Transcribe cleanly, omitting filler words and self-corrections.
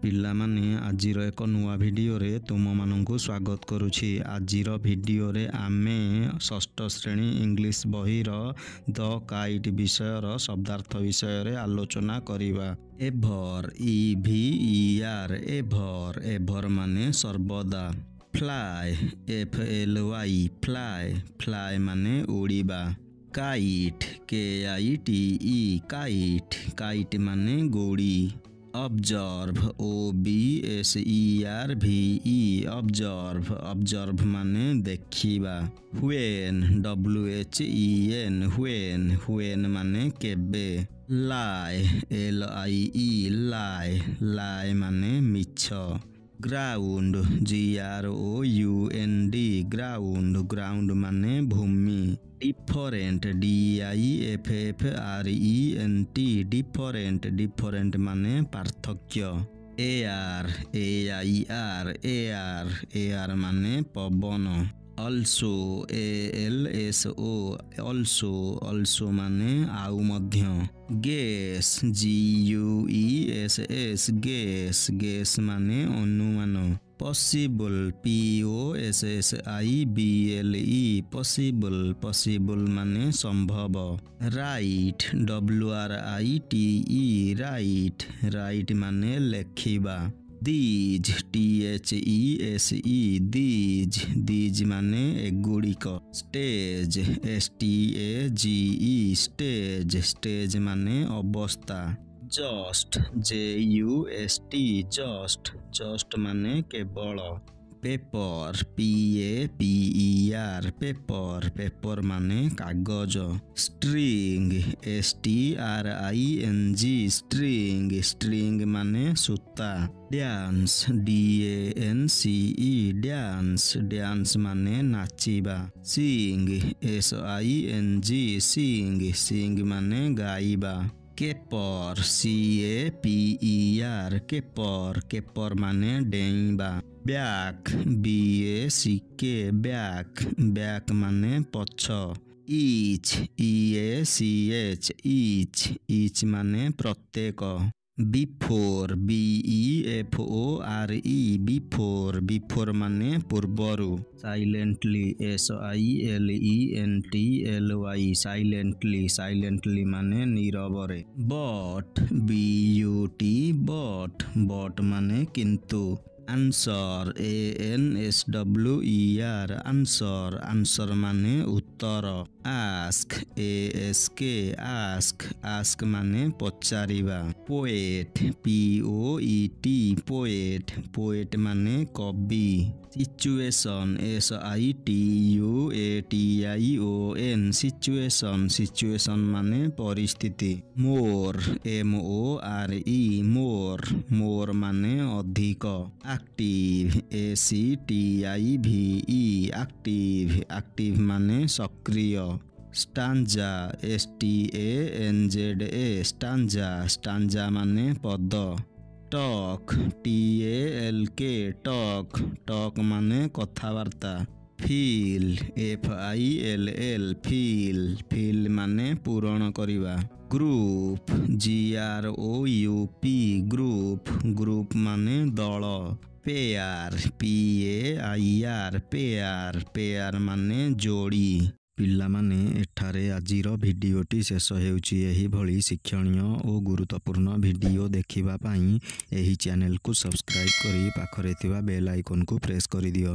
ପିଲାମାନେ ଆଜିର ଏକ ନୂଆ ଭିଡ଼ିଓରେ ତୁମମାନଙ୍କୁ ସ୍ୱାଗତ କରୁଛି। ଆଜିର ଭିଡ଼ିଓରେ ଆମେ ଷଷ୍ଠ ଶ୍ରେଣୀ ଇଂଲିଶ ବହିର ଦ କାଇଟ୍ ବିଷୟର ଶବ୍ଦାର୍ଥ ବିଷୟରେ ଆଲୋଚନା କରିବା। ଏଭର EVER ଏଭର ମାନେ ସର୍ବଦା। ଫ୍ଲାଏ FLY ଫ୍ଲାଏ ମାନେ ଉଡ଼ିବା। କାଇଟ୍ KITE କାଇଟ୍ ମାନେ ଗୋଡ଼ି। ଅବଜର୍ଭ OBSERVE ଅବଜର୍ଭ ମାନେ ଦେଖିବା। ହ୍ୱେନ୍ WHEN ମାନେ କେବେ। ଲାଏ LIE ମାନେ ମିଛ। ଗ୍ରାଉଣ୍ଡ ଗ୍ରାଉଣ୍ଡ ମାନେ ଭୂମି। ଡିଫରେଣ୍ଟ ଡିଫରେଣ୍ଟ ମାନେ ପାର୍ଥକ୍ୟ। ଏୟାର ମାନେ ପବନ। ଅଲସୋ ଅଲସୋ ମାନେ ଆଉ ମଧ୍ୟ। ଗେସ୍ ଗେସ୍ ମାନେ ଅନୁମାନ। ପସିବଲ POSSIBLE ମାନେ ସମ୍ଭବ। ରାଇଟ୍ ରାଇଟ୍ ମାନେ ଲେଖିବା। ଦିଜ୍ THESE ମାନେ ଏଗୁଡ଼ିକ। ଷ୍ଟେଜ୍ STAGE ମାନେ ଅବସ୍ଥା। ଜଷ୍ଟ JUST ମାନେ କେବଳ। ପେପର PAPER ମାନେ କାଗଜ। ଷ୍ଟ୍ରିଙ୍ଗ STRING ମାନେ ସୂତା। ଡ୍ୟାନ୍ସ ଡ୍ୟାନ୍ସ ମାନେ ନାଚିବା। ସିଙ୍ଗ୍ SING ମାନେ ଗାଇବା। କେପର କେପର ମାନେ ଡେଇଁବା। ବ୍ୟାକ୍ BACK ମାନେ ପଛ। ଇଚ୍ ମାନେ ପ୍ରତ୍ୟେକ। ବିଫୋର BEFORE ମାନେ ପୂର୍ବରୁ। ସାଇଲେଣ୍ଟଲି ସାଇଲେଣ୍ଟଲି ମାନେ নীরବରେ। ବଟ୍ BUT ମାନେ କିନ୍ତୁ। ଆନ୍ସର ANSWER ମାନେ ଉତ୍ତର। ଆସ୍କ ମାନେ ପଚାରିବା। ପୋଏଟ୍ POET ମାନେ କବି। ସିଚୁଏସନ୍ ସିଚୁଏସନ୍ ମାନେ ପରିସ୍ଥିତି। ମୋର୍ MORE ମାନେ ଅଧିକ। ଆକ୍ଟିଭ ACTIVE ମାନେ ସକ୍ରିୟ। ଷ୍ଟାଞ୍ଜା STANZA ମାନେ ପଦ। ଟକ୍ TALK ମାନେ କଥାବାର୍ତ୍ତା। ଫିଲ୍ FILL ମାନେ ପୂରଣ କରିବା। ଗ୍ରୁପ୍ ଗ୍ରୁପ୍ ମାନେ ଦଳ। ପେୟାର PAIR ମାନେ ଯୋଡ଼ି। ପିଲାମାନେ ଏଠାରେ ଆଜିର ଭିଡ଼ିଓଟି ଶେଷ ହେଉଛି। ଏହିଭଳି ଶିକ୍ଷଣୀୟ ଓ ଗୁରୁତ୍ୱପୂର୍ଣ୍ଣ ଭିଡ଼ିଓ ଦେଖିବା ପାଇଁ ଏହି ଚ୍ୟାନେଲକୁ ସବସ୍କ୍ରାଇବ୍ କରି ପାଖରେ ଥିବା ବେଲ୍ ଆଇକନକୁ ପ୍ରେସ୍ କରିଦିଅ।